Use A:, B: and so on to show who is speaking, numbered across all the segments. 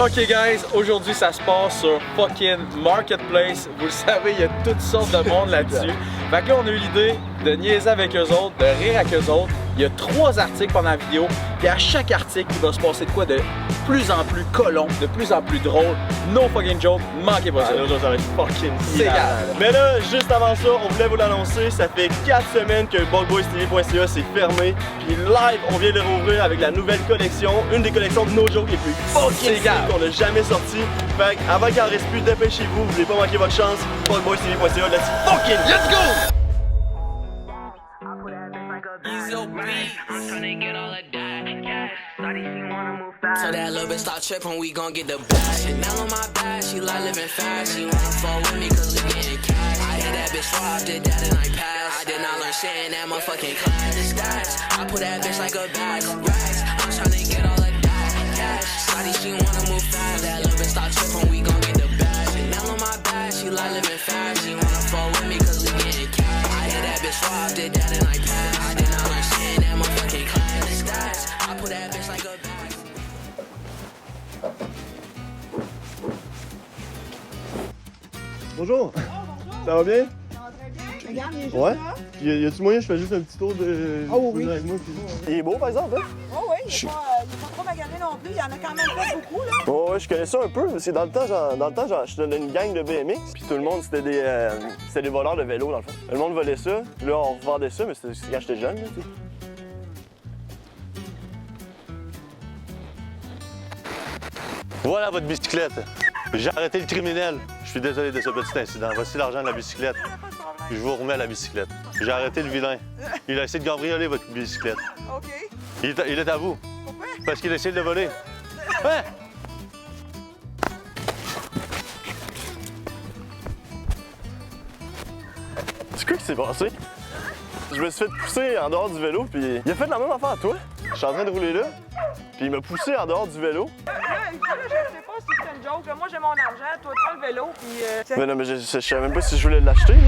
A: Ok guys, aujourd'hui ça se passe sur fucking Marketplace. Vous le savez, il y a toutes sortes de monde là-dessus. Fait que là on a eu l'idée de niaiser avec eux autres, de rire avec eux autres. Il y a 3 articles pendant la vidéo. Puis à chaque article, il va se passer de quoi de plus en plus colon, de plus en plus drôle. No fucking joke, manquez pas ça.
B: Là, ça va être fucking
A: C'est égal.
B: Mais là, juste avant ça, on voulait vous l'annoncer. Ça fait 4 semaines que BugBoysTV.ca s'est fermé. Puis live, on vient de le rouvrir avec la nouvelle collection. Une des collections de No Joke les plus fucking sick qu'on a jamais sorti. Fait avant qu'il en reste plus, dépêchez-vous. Vous n'allez pas manquer votre chance. BugBoysTV.ca, let's fucking let's go!
C: So that little bitch start trippin', we gon' get the bag. Chanel on my back, she like living fast. She wanna fall with me cause we getting cash. I hit that bitch raw, did that and I passed. I did not learn shit in that motherfucking class. The stats, I put that bitch like a bag. Racks, I'm tryna get all of that cash. Shawty, she wanna move fast. That little bitch start trippin', we gon' get the bag. Chanel on my back, she like living fast. She wanna fall with me cause we getting cash. I hit that bitch raw, did that and I passed. I did not learn shit in that motherfucking class. The stats, I put that bitch like a bag.
B: Bonjour!
D: Oh, bonjour!
B: Ça va bien?
D: Ça va très bien. Regarde, il est juste
B: Ouais?
D: là.
B: Y a-tu moyen que je fais juste un petit tour de.
D: Oh oui.
B: Avec moi, puis... Il est beau par exemple, hein?
D: Oh oui, il n'est pas trop magané non plus. Il y en a quand même pas beaucoup, là.
B: Oh, ouais, je connais ça un peu, parce que dans le temps, j'étais dans une gang de BMX, puis tout le monde, c'était des voleurs de vélo, dans le fond. Le monde volait ça, puis là, on revendait ça, mais c'était quand j'étais jeune, là, tu sais.
E: Voilà votre bicyclette. J'ai arrêté le criminel. Je suis désolé de ce petit incident. Voici l'argent de la bicyclette.
D: Pas de problème.
E: Je vous remets la bicyclette. J'ai arrêté le vilain. Il a essayé de cambrioler votre bicyclette.
D: OK.
E: Il est à vous.
D: Pourquoi?
E: Parce qu'il a essayé de le voler. Hein?
B: C'est quoi qui s'est passé? Je me suis fait pousser en dehors du vélo, puis il a fait la même affaire à toi. Je suis en train de rouler là, puis il m'a poussé en dehors du vélo.
D: Là, je sais pas si c'est une joke. Là, moi, j'ai mon argent. Toi, prends le vélo, puis...
B: Mais non, mais je savais même pas si je voulais l'acheter. là.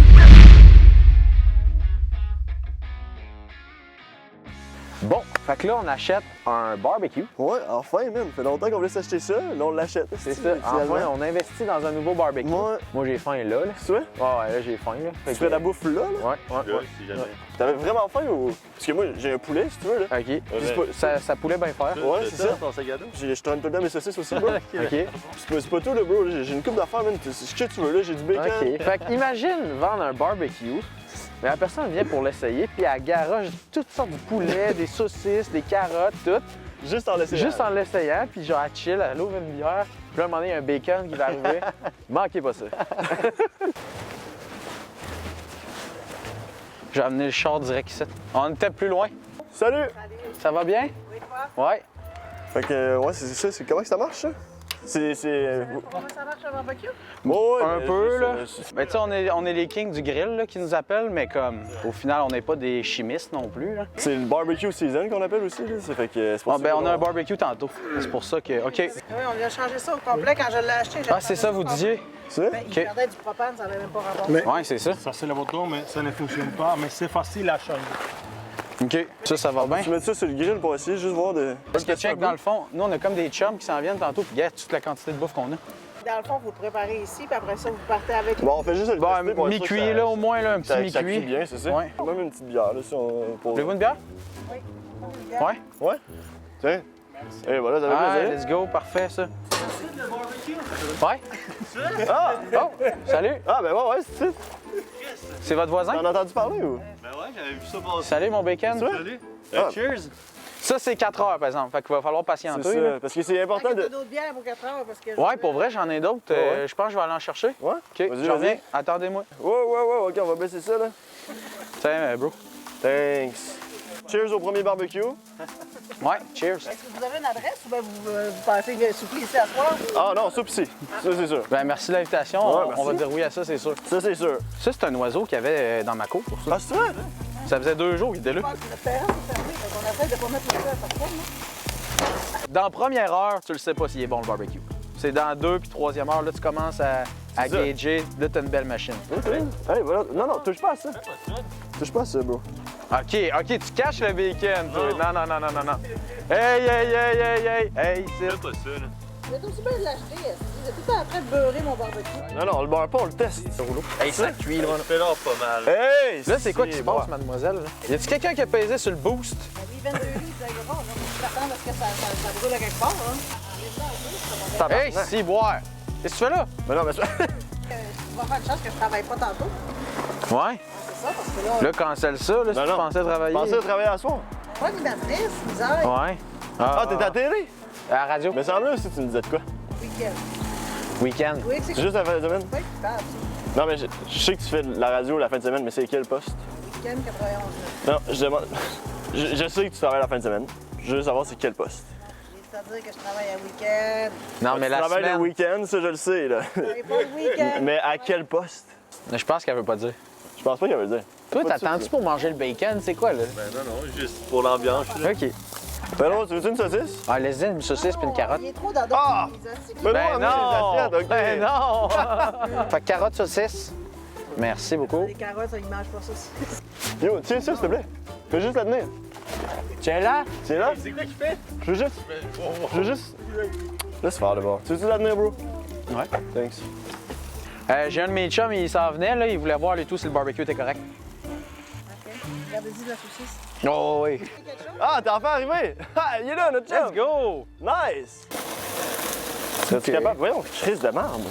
F: Bon, fait que là, on achète un barbecue.
B: Ouais, enfin, man. Ça fait longtemps qu'on voulait s'acheter ça, là, on l'achète.
F: C'est ça. Enfin, on investit dans un nouveau barbecue.
B: Ouais.
F: Moi, j'ai faim là.
B: Tu vois?
F: Ouais, là, j'ai faim. Là.
B: Tu fais la bouffe là, là?
F: Ouais.
E: Si jamais.
B: T'avais vraiment faim ou. Parce que moi, j'ai un poulet, si tu veux, là.
F: OK.
E: Ouais.
F: Ça pouvait bien faire.
B: Ouais, c'est ça.
E: Ton sac à dos?
B: Je traîne tout le temps mes saucisses aussi, bro.
F: OK.
B: C'est pas tout, là, bro. J'ai une coupe d'affaires, man. C'est ce que tu veux, là. J'ai du bacon.
F: OK. Fait que imagine vendre un barbecue, mais la personne vient pour l'essayer, puis elle garoche toutes sortes de poulets, des saucisses, des carottes, tout.
B: Juste en l'essayant.
F: Juste en l'essayant, puis genre, elle chill, elle ouvre une bière, puis là, à un moment donné, il y a un bacon qui va arriver. Manquez pas ça. J'ai amené le char direct ici. On était plus loin.
B: Salut!
F: Ça va bien?
D: Oui, toi?
F: Ouais.
B: Fait que, ouais, c'est ça. Comment que ça marche, ça? C'est.
D: Comment ça marche, le barbecue?
B: Oh, ouais,
F: Un
B: mais
F: peu,
B: juste,
F: là.
B: juste-
F: Ben, tu sais, on est les kings du grill là, qui nous appellent, mais comme, au final, on n'est pas des chimistes non plus. Là.
B: C'est le barbecue season qu'on appelle aussi, là. Ça fait que. C'est pour
F: Ah,
B: ça
F: ben,
B: qu'on
F: on a un barbecue tantôt. C'est pour ça que. OK.
D: Oui, on vient changer ça au complet quand je l'ai acheté.
F: Ah, c'est ça, vous disiez?
B: Ça?
D: Ben, il
F: OK.
D: perdait du propane, ça n'avait même pas rapport.
F: Ouais, c'est ça.
G: Ça c'est le bouton, mais ça ne fonctionne pas, mais c'est facile à changer.
F: OK. Ça va bien.
B: Tu mets ça sur le grill pour essayer juste voir de.
F: Parce que check, dans le fond, nous, on a comme des chums qui s'en viennent tantôt, puis regarde toute la quantité de bouffe qu'on a.
D: Dans le fond, vous le préparez ici, puis après ça, vous partez avec...
B: Bon, on fait juste le
F: Bon,
B: tester pour être sûr que
F: mi-cuit,
B: ça-
F: là, au moins, là, un petit
B: Ça cuit
F: mi-cuit.
B: bien, c'est ça?
F: Ouais.
B: Même une petite bière, là, si on. Pour...
F: Voulez-vous une bière?
D: Oui.
F: Ouais.
B: Ouais? Tiens. Et voilà, ça
F: Ah,
B: va plaisir.
F: let's go, parfait, ça. Ouais?
B: Ah!
F: Oh, salut!
B: Ah, ben ouais, c'est ça.
F: C'est votre voisin?
B: T'en as entendu parler ou?
E: Ben ouais, j'avais vu ça passer.
F: Salut, mon bacon.
B: Ça?
E: Salut.
B: Ah.
E: Cheers.
F: Ça, c'est 4 heures, par exemple. Fait qu'il va falloir
B: C'est
F: patienter.
B: ça.
F: là.
B: Parce que c'est
D: Tant
B: important
D: qu'il y a
B: de.
D: d'autres bières pour 4 heures, parce que...
F: Ouais, pour vrai, j'en ai d'autres.
B: Ouais.
F: Je pense que je vais aller en chercher.
B: Ouais?
F: OK,
B: Vas-y,
F: je reviens.
B: vas-y.
F: Attendez-moi.
B: Ouais, ok, on va baisser ça, là.
F: Tiens, bro.
B: Thanks. Cheers au premier barbecue.
F: Ouais, cheers.
D: Est-ce que vous avez une adresse ou bien vous passez souper ici à soir?
B: Ah non, soupe ici. Ça, c'est sûr.
F: Ben, merci de l'invitation.
B: Ouais,
F: On
B: merci.
F: va dire oui à ça, c'est sûr.
B: Ça, c'est sûr.
F: Ça, c'est un oiseau qu'il y avait dans ma cour. Pour ça.
B: Ah, c'est vrai?
F: Ça faisait 2 jours qu'il était là.
D: Je pense que notre terrasse est fermée, donc on essaie de pas mettre le feu à personne. là.
F: Dans la première heure, tu le sais pas s'il est bon le barbecue. C'est dans la 2 puis 3e heure, là, tu commences à
B: C'est ça.
F: gager. Là, t'as une belle machine.
B: Ok. Hey, voilà. Non, touche pas à ça. Touche pas à ça, bro.
F: OK, tu caches le bacon, toi. Non. Hey. Hey, c'est...
E: Fais pas ça, là.
H: Mais t'as aussi bien de l'acheter, j'ai tout le temps en train de beurrer mon barbecue.
B: Non, non, on le beurre pas, on le teste, ce rouleau.
F: Hey, ça cuit, là.
A: Ça fait là pas mal.
B: Hey!
F: Là, c'est quoi qui se passe, mademoiselle? Là? Y a-tu quelqu'un qui a pesé sur le boost?
H: La vie 22 livres, ça ira pas, je suis partant parce que ça brûle à quelque part, hein.
F: Hey, si, boire! Qu'est-ce que tu fais là?
B: Mais non, mais ça...
H: Tu vas faire une chance que je travaille pas tantôt.
F: Ouais.
H: C'est ça, parce que là,
F: Là, cancelle ça, là, si tu pensais travailler.
B: Pensais travailler à soir?
H: pas animatrice, misère,
F: Ouais.
B: Ah, t'es à la télé?
F: À la radio.
B: Mais sans là, si tu me disais de quoi?
H: week-end.
F: Week-end.
H: Oui, c'est
B: Juste la fin de semaine?
H: pas écoutable.
B: Non, mais je sais que tu fais de la radio la fin de semaine, mais c'est quel poste?
H: Week-end 91.
B: Non, je demande... Je sais que tu travailles la fin de semaine. Je veux savoir c'est quel poste.
H: C'est-à-dire que je travaille à week-end.
F: Non, mais
B: Tu
F: la
B: travailles
F: semaine...
B: le week-end, ça je le sais, là.
H: Je travaille pas le week-end.
B: Mais à quel poste?
F: Je pense qu'elle veut pas dire.
B: Je pense pas qu'elle veut le dire.
F: Toi,
B: Pas de
F: t'attends-tu
B: suite,
F: pour manger le bacon? C'est quoi, là?
A: Ben non, juste pour l'ambiance.
F: OK.
B: Pedro, tu veux-tu une saucisse?
F: Ah, laisse-y une saucisse puis une carotte.
H: Il est trop dans
B: Ah!
H: les acides.
B: Ben
F: Ben
B: non,
F: non!
B: les assiettes, OK.
F: Ben non! Fait que carotte, saucisse. Merci beaucoup.
H: Les carottes, ça, ils mangent pas ça.
B: Yo, tiens ça, s'il te plaît. Fais juste la tenir.
F: Tiens là.
B: Tiens là.
A: C'est quoi qu'il fait?
B: Je veux juste... Laisse faire, d'abord. Tu veux-tu la tenir, bro?
F: Ouais.
B: Thanks.
F: J'ai un de mes chums, il s'en venait, là. Il voulait voir le tout si le barbecue était correct.
H: OK. Regardez-y de la saucisse.
F: Oh oui.
B: Ah, t'es enfin arrivé! Ah, il est là, notre chum!
F: Let's go!
B: Nice! Es-tu capable? Voyons, crise de merde.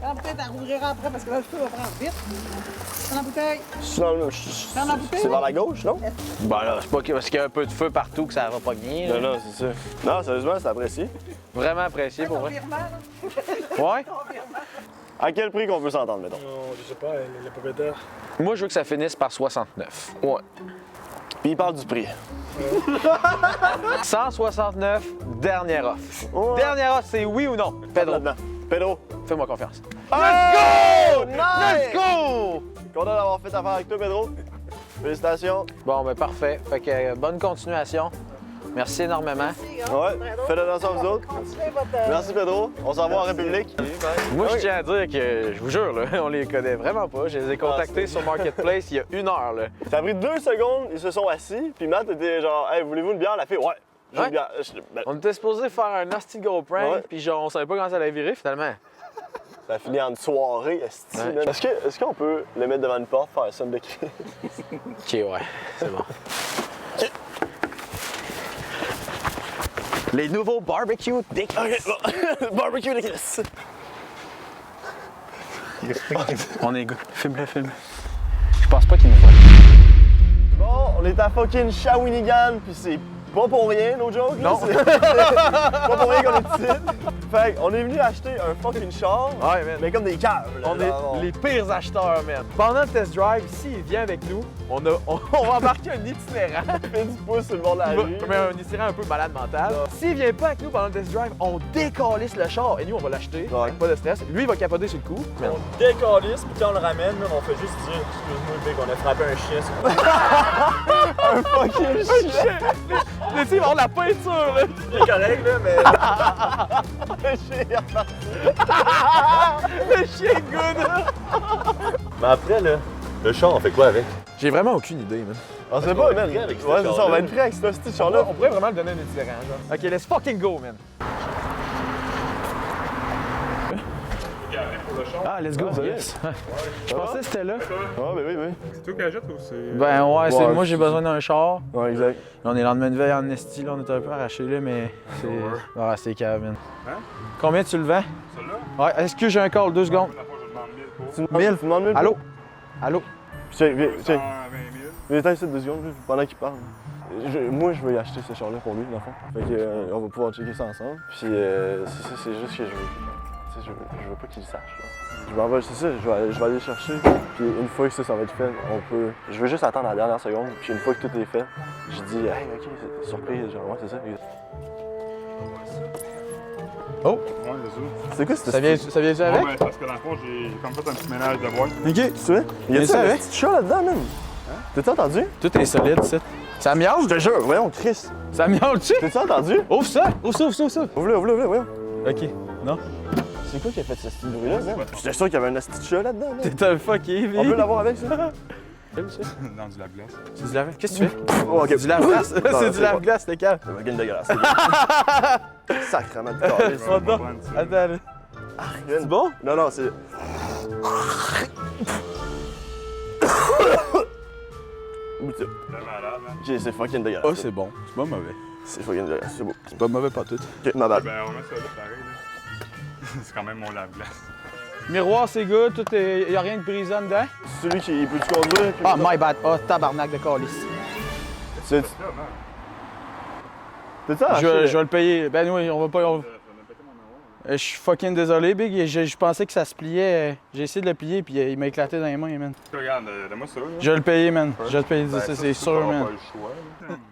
H: Prends la bouteille, t'en rouvriras après parce que là, le feu va prendre vite. Prends la bouteille.
B: C'est dans le...
H: Prends la bouteille.
B: C'est vers la gauche, non?
F: Ben là, c'est pas parce qu'il y a un peu de feu partout que ça va pas gagner.
B: Non, non, c'est ça. Non, sérieusement, c'est apprécié.
F: Vraiment apprécié pour
H: Ton
F: vrai.
H: virement, là.
F: Ouais?
B: À quel prix qu'on peut s'entendre, mettons?
G: Non, je sais pas, le propriétaire.
F: Moi, je veux que ça finisse par 69.
B: Ouais. Puis il parle du prix.
F: 169, dernière offre.
B: Ouais.
F: Dernière offre, c'est oui ou non? Pedro,
B: Là-dedans. Pedro.
F: fais-moi confiance.
B: Let's go!
F: Let's
B: Nice!
F: go!
B: Content d'avoir fait affaire avec toi, Pedro. Félicitations.
F: Bon, ben parfait. Fait que bonne continuation. Merci énormément.
B: Ouais, faites attention à vous autres.
H: Continuez votre...
B: Merci, Pedro. On se revoit en République.
F: Moi, je tiens à dire que, je vous jure, là, on les connaît vraiment pas. Je les ai contactés sur Marketplace il y a 1 heure. Là.
B: Ça a pris 2 secondes, ils se sont assis, puis Matt était genre, hey, voulez-vous une bière? La fille, ouais. J'ai
F: Ouais.
B: une bière. Ben,
F: On était supposé faire un nasty go prank,
B: Ouais.
F: puis genre, on savait pas comment ça allait virer finalement.
B: ça a fini en une soirée, esti,
F: Ouais.
B: man. Est-ce qu'on peut le mettre devant une porte, faire un son de cri?
F: Ok, ouais, c'est bon. Les nouveaux barbecue Dick.
B: OK, bon. Barbecue de Chris.
F: On est good. Filme-le, filme-le. Je pense pas qu'il nous voit.
B: Bon, on est à fucking Shawinigan, puis c'est pas pour rien, no joke. là.
F: Non.
B: C'est pas pour rien qu'on est ici. Fait qu'on est venu acheter un fucking char,
F: Ouais, man.
B: mais comme des caves. là,
F: On est
B: genre.
F: les pires acheteurs, man. Pendant le test drive, s'il vient avec nous, on va embarquer un itinérant.
B: fait du pouce sur le bord de la rue.
F: Mais un itinérant un peu malade mental. S'il vient pas avec nous pendant le test drive, on décalisse le char et nous, on va l'acheter.
B: Ouais.
F: Pas de stress. Lui, il va capoter sur le coup. Mais non.
G: On décalisse, puis quand on le ramène, là, on fait juste dire excuse-moi, Big, on a frappé un chien.
B: Fucking chien.
F: Tu sais, il va avoir de la peinture, là.
G: C'est correct, là, mais.
B: Le chien.
F: Le chien good.
G: Mais après, là, le char, on fait quoi avec?
F: J'ai vraiment aucune idée, man.
B: On sait pas, man.
G: pris avec ce
B: Ouais, c'est ça, on
G: char-là.
B: va être pris avec ce petit char-là.
F: On pourrait vraiment le donner à un itinérant, genre. Ok, let's fucking go, man. Ah, let's go, yes. Je pensais que c'était là.
B: Ouais, ben oui, oui.
G: C'est toi qui achètes ou c'est.
F: Ben ouais, c'est
B: Ouais,
F: moi j'ai besoin d'un char.
B: Ouais, exact.
F: On est le lendemain de veille en esti, là, on est un peu arraché là, mais c'est. Ah, c'est cave, man.
G: Hein?
F: Combien tu le vends?
G: Celle-là?
F: Ouais, est-ce que j'ai un call, 2 secondes?
G: La fois, je demande 1000 pour.
B: Tu me demandes 1000?
F: Allô? Allô?
B: Tiens, viens, tiens.
G: 120 000.
B: Viens, attends ici 2 secondes, pendant qu'il parle. Moi, je veux y acheter ce char-là pour lui, dans le fond. Fait que, on va pouvoir checker ça ensemble. Puis, c'est ça, c'est juste que je veux. Tu sais, je veux pas qu'il le sache, là. Je m'en vais, c'est ça, je vais aller le chercher. Puis, une fois que ça va être fait, on peut. Je veux juste attendre la dernière seconde. Puis, une fois que tout est fait, je dis, hey, ok, c'est surprise, genre, ouais, c'est ça.
F: Oh!
G: Ouais, c'est
B: C'est quoi, c'était
F: Ça vient-tu
G: ça.
F: avec?
G: Ouais, parce que dans le fond, j'ai comme fait un petit ménage de boîte.
B: Ok, tu sais? Y a-tu
F: ça
B: un
F: avec?
B: petit chat là-dedans, même? T'as-tu entendu?
F: Tout est solide, ça. Ça miaule?
B: Je te jure, voyons, Chris.
F: Ça miaule-tu?
B: T'as-tu entendu?
F: Ouvre ça! Ouvre ça, ouvre ça, ouvre ça!
B: Ouvre-le, ouvre-le, voyons.
F: Ok, non?
B: C'est quoi qui a fait ce style bruit-là, man? J'étais sûr qu'il y avait un asti de chat là-dedans, man.
F: T'es un fucké,
B: On peut
F: vie!
B: l'avoir avec ça?
G: Dans du lave-glace.
F: C'est du lave... Qu'est-ce que tu fais?
B: Oh, ok.
F: Du lave-glace?
B: Non,
F: C'est du
B: c'est
F: lave-glace, le cas.
B: pas- C'est une dégueulasse. Sacrement de calice.
F: Attends.
B: C'est bon? Non, non, c'est... Ok, c'est fucking dégueulasse.
A: Oh, c'est bon. C'est pas mauvais.
B: C'est fucking dégueulasse, c'est beau.
A: C'est pas mauvais pas tout.
B: Ok, ma balle.
I: Ben, on met ça là, pareil. Là. C'est quand même mon lave-glace.
F: Miroir, c'est good. Tout est... Y a rien de brisant dedans.
B: Celui qui peut-tu conduire? Puis...
F: Ah, my bad. Ah, tabarnak de calice.
B: C'est... C'est ça?
F: Je vais le payer. Ben oui, on va pas... Je suis fucking désolé, Big. Je pensais que ça se pliait. J'ai essayé de le plier, puis il m'a éclaté dans les mains, man.
I: Regarde, donne-moi ça. Là.
F: Je vais le payer, man. Je vais le payer, c'est sûr, man.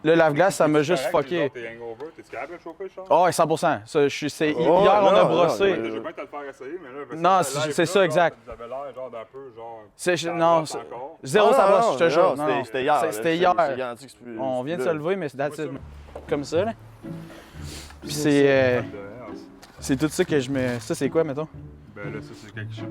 F: Le lave-glace, ça m'a juste fucké.
I: T'es hangover, t'es capable de chauffer, Charles?
F: Oh, 100%. Ça, hier, on a brossé.
I: Je veux bien te le faire essayer, mais là...
F: Non, c'est ça, exact.
I: Vous avez l'air genre d'un peu, genre...
F: Non, zéro ça brosse, je te jure.
B: C'était hier.
F: C'était hier. On vient de se lever, mais c'est that's it. Comme ça, là. Puis c'est tout ça que je mets. Ça, c'est quoi, mettons?
I: Ben là, ça, c'est quelque chose,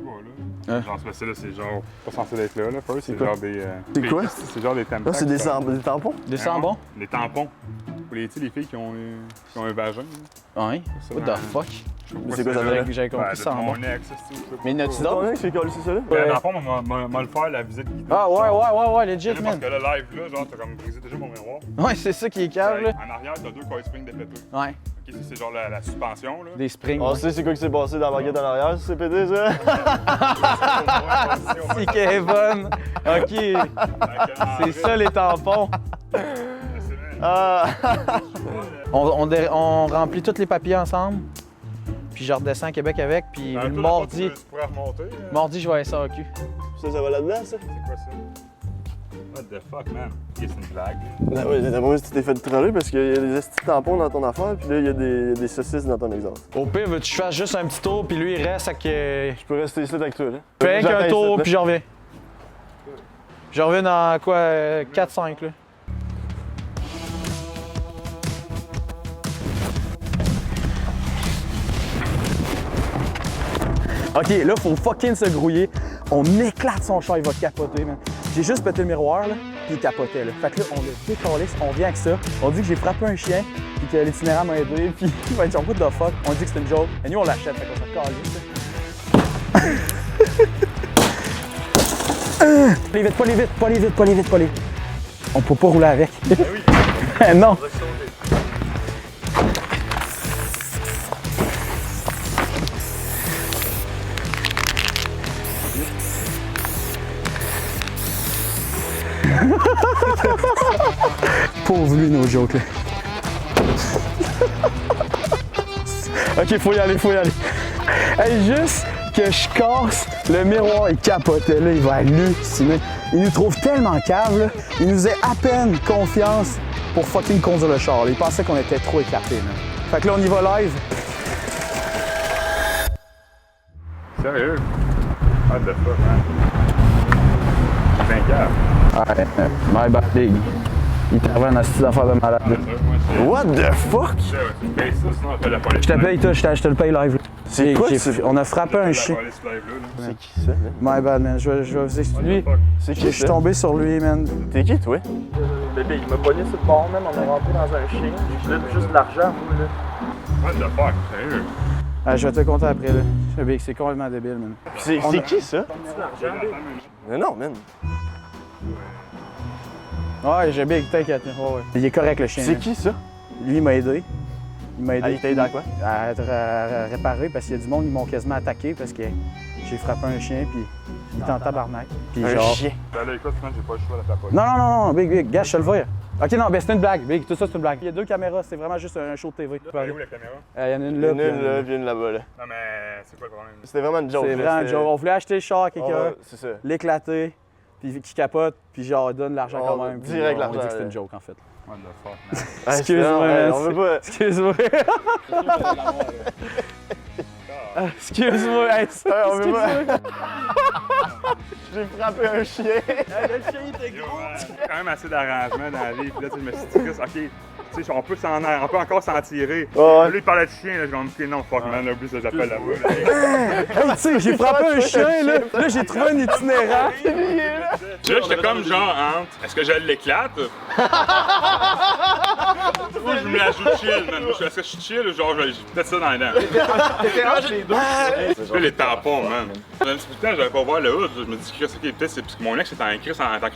I: là. Genre, c'est là, c'est genre pas censé être là, First, c'est genre des...
B: C'est quoi?
I: C'est genre des tampons.
B: Là, c'est des tampons?
F: Des sambons?
I: Des tampons. Pour les filles qui ont un vagin.
F: Ouais. What the fuck?
B: C'est quoi ça veut dire?
F: J'avais compris ça en bon.
I: Mon ex,
F: Mais n'as-tu
B: Ton
F: d'autres?
B: ex, c'est collé, c'est ça là?
I: Ben, dans le fond, m'a le faire la visite guidée.
F: Ah, ouais, legit,
I: Parce
F: man.
I: que le live, là, genre, t'as comme brisé déjà mon miroir.
F: Ouais, c'est ça qui est cave, là.
I: En arrière, t'as 2 coil springs défaités.
F: Ouais.
I: Ok, ça, c'est genre la suspension, là.
F: Des springs.
B: On sait c'est quoi qui s'est passé dans la baguette en arrière, c'est pété ça?
F: C'est Kevin. OK. C'est ça, les tampons.
B: Ah!
F: On remplit tous les papiers ensemble. Puis je redescends à Québec avec. Puis le mardi,
I: Tu pourrais remonter.
F: je vais à SAQ.
B: Ça va là-dedans, ça?
I: C'est quoi ça? What the fuck, man? C'est une blague.
B: Ben oui, d'abord, tu t'es fait troller parce qu'il y a des estis tampons dans ton affaire, puis là, il y a des saucisses dans ton exhaust.
F: Au pire, veux-tu que je fasse juste un petit tour, puis lui, il reste avec...
B: Je peux rester ici avec toi, là.
F: Fais qu'un tour, puis je reviens. Je reviens dans quoi, 4-5, là. OK, là, faut fucking se grouiller. On éclate son char, il va capoter, man. J'ai juste pété le miroir, là, puis il capotait, là. Fait que là, on le décalisse, on vient avec ça. On dit que j'ai frappé un chien, puis que l'itinéraire m'a aidé, puis il va être genre, what the fuck? On dit que c'est une joke. Et nous, on l'achète, fait qu'on se calisse, là. Pas les vite. On peut pas rouler avec. Non. Pauvre lui, no joke, là. OK, faut y aller. Hey, juste que je casse le miroir, il capotait, là, il va halluciner. Il nous trouve tellement cave, là. Il nous a à peine confiance pour fucking conduire le char, là. Il pensait qu'on était trop écartés, là. Fait que là, on y va live.
I: Sérieux? What the fuck, man? C'est bien cave.
F: Ouais, my bad, big. Il t'arrive un astuce d'affaires de malade.
B: What the fuck?
I: Tu payes ça, sinon on fait la police.
F: Je te paye, toi, je te le paye live.
B: C'est quoi,
F: On a frappé un chien.
B: C'est qui ça, man?
F: My bad, man. Je vais vous expliquer.
B: C'est
F: Je
B: qui
F: suis
B: ça?
F: tombé sur lui, man.
B: T'es qui, toi?
G: Bébé, il m'a pogné sur le bord, même. On est rentré dans un chien. J'ai juste de l'argent, moi, là.
I: What the fuck? Sérieux?
F: Ah, je vais te le compter après, là. C'est complètement débile, man.
B: C'est qui, ça? Mais non, man.
F: Ouais, j'ai big, t'inquiète. Ouais. Il est correct, le chien.
B: C'est
F: man.
B: qui, ça?
F: Lui, il m'a aidé. Il m'a aidé.
B: Ah, il t'a aidé à quoi?
F: À réparer, parce qu'il y a du monde, ils m'ont quasiment attaqué parce que j'ai frappé un chien, puis il est en tabarnak. Puis
B: Un
F: genre...
B: chien.
I: Ben là, écoute, man, j'ai pas le choix de la police.
F: Non, Big, gars, je te le vois. OK, non, ben c'est une blague, Big, tout ça, c'est une blague. Il y a 2 caméras, c'est vraiment juste un show de TV.
I: Elle est où la caméra?
F: Il y en a une
B: Il y
F: là,
B: en a une là, puis une là-bas, là.
I: Non, mais c'est quoi le problème?
B: C'était vraiment une joke.
F: c'est
B: là,
F: vraiment un
B: c'était-
F: joke. On voulait acheter le char à quelqu'un,
B: Ouais, c'est ça.
F: l'éclater, puis qui capote, puis genre donne l'argent
B: On
F: quand
B: va
F: même. puis
B: direct
F: on
B: l'argent,
F: dit que c'était
B: là.
F: une joke, en fait.
I: What the fuck, man?
B: Ah,
F: Excuse-moi,
B: non,
F: man,
B: on veut pas.
F: Excuse-moi. Excuse-moi, hey, ça,
B: On veut pas.
F: excuse-moi.
B: J'ai frappé un chien.
F: Le chien, il était
I: Yo,
F: gros.
I: man, il y a quand même assez d'arrangements dans la vie. Puis là, tu sais, je me suis dit, Chris, OK, tu sais, on peut encore s'en tirer.
B: Ouais.
I: Lui, il parlait de chien, là, je vais me dire, non, fuck, man, là, oublie ça, j'appelle là-bas. là.
F: Hey, tu sais, j'ai frappé un chien, là. Là, j'ai trouvé un itinérant.
I: Là, j'étais comme genre entre, est-ce que je l'éclate? Moi, je me la joue chill, man. Moi, est-ce que je suis chill ou genre, j'ai peut-être ça dans les dents?
F: T'étais entre les deux.
I: Là, les tampons, man. Dans un petit bout de temps, j'avais pas voir le hood. Je me dis, Chris, ok, peut-être c'est parce que mon ex était en Chris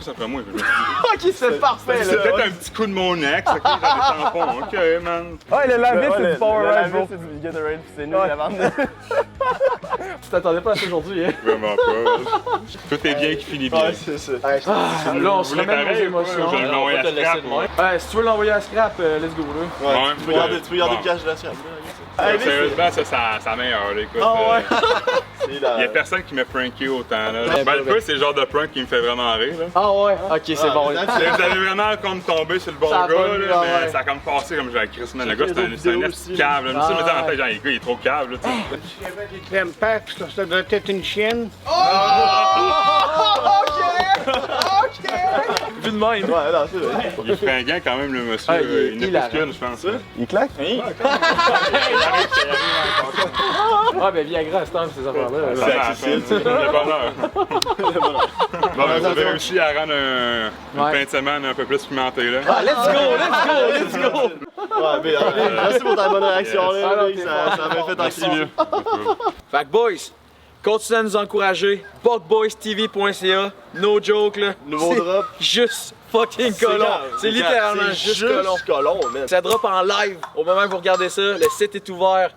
I: après moi. Je me suis dit,
F: Ok, c'est parfait,
I: c'est
F: là.
I: peut-être un petit coup de mon ex, ok, j'ai des tampons, ok, man.
F: Ouais, le lave-vite, c'est du Powerade, bro.
B: c'est du Gatorade, puis c'est nous la vente.
F: Tu t'attendais pas à ça aujourd'hui, hein?
I: Vraiment pas. Tout est bien qui finit bien.
B: Ouais, c'est ça.
F: Là, on se
I: Vous voulez
F: remet nos
I: pareil ou pas?
F: émotions.
I: Je vais l'envoyer à
B: te laisser
I: scrap,
B: de
I: moi.
F: Ouais, si tu veux l'envoyer à scrap, let's go, là.
B: Ouais,
I: Ouais,
B: tu peux garder le cash de la scrap.
I: Sérieusement, ça, ça meilleure, là, écoute.
B: Ah ouais?
I: Il y a personne qui m'a pranké autant, là. Ben, le peu, c'est le genre de prank qui me fait vraiment rire, là.
F: Ah ouais? Ok, c'est bon.
I: Vous allez vraiment comme tomber sur le bon
F: Ça a
I: gars,
F: pas mis,
I: là,
F: ouais.
I: mais ça a comme passé comme j'ai Chris, man. Le gars,
B: J'ai
I: c'est un
B: des
I: petit
B: vidéos
I: cave, là. Mais ça, me dit en
F: ouais.
I: tête, genre, le gars, il est trop cave, là, tu sais.
J: Crème pack, ça doit être une chienne.
F: Vu de même.
B: Ouais, non, c'est vrai.
I: Il est fringant quand même, le monsieur.
F: Ah, il est
I: Il n'est
F: hilarant.
I: plus qu'une, je pense.
B: Il claque?
F: Ah, ben Viagra, c'est un de ces affaires-là.
I: C'est accessible, le bonheur. Bon, ben, vous avez réussi à rendre une fin de semaine un peu plus pimentée, là.
F: Ah, let's go!
B: Ouais, mais merci pour ta bonne réaction, là.
F: Ah, non,
B: Rick,
F: t'es
B: ça m'a fait
I: Merci,
B: encrier.
I: mieux.
A: Fait que boys, continuez à nous encourager. BuckBoysTV.ca, no joke là.
B: Nouveau
A: C'est
B: drop.
A: Juste fucking colon. C'est littéralement juste colon.
B: colon, man.
A: Ça drop en live au moment où vous regardez ça. Le site est ouvert.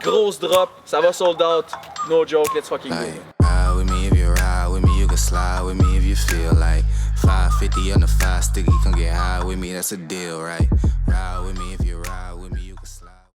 A: Grosse drop. Ça va sold out. No joke, let's fucking go.
C: Like, ride with me if you ride with me, you can slide with me if you feel like 550 on the 5 sticky, come get high with me, that's a deal, right? Ride with me if you ride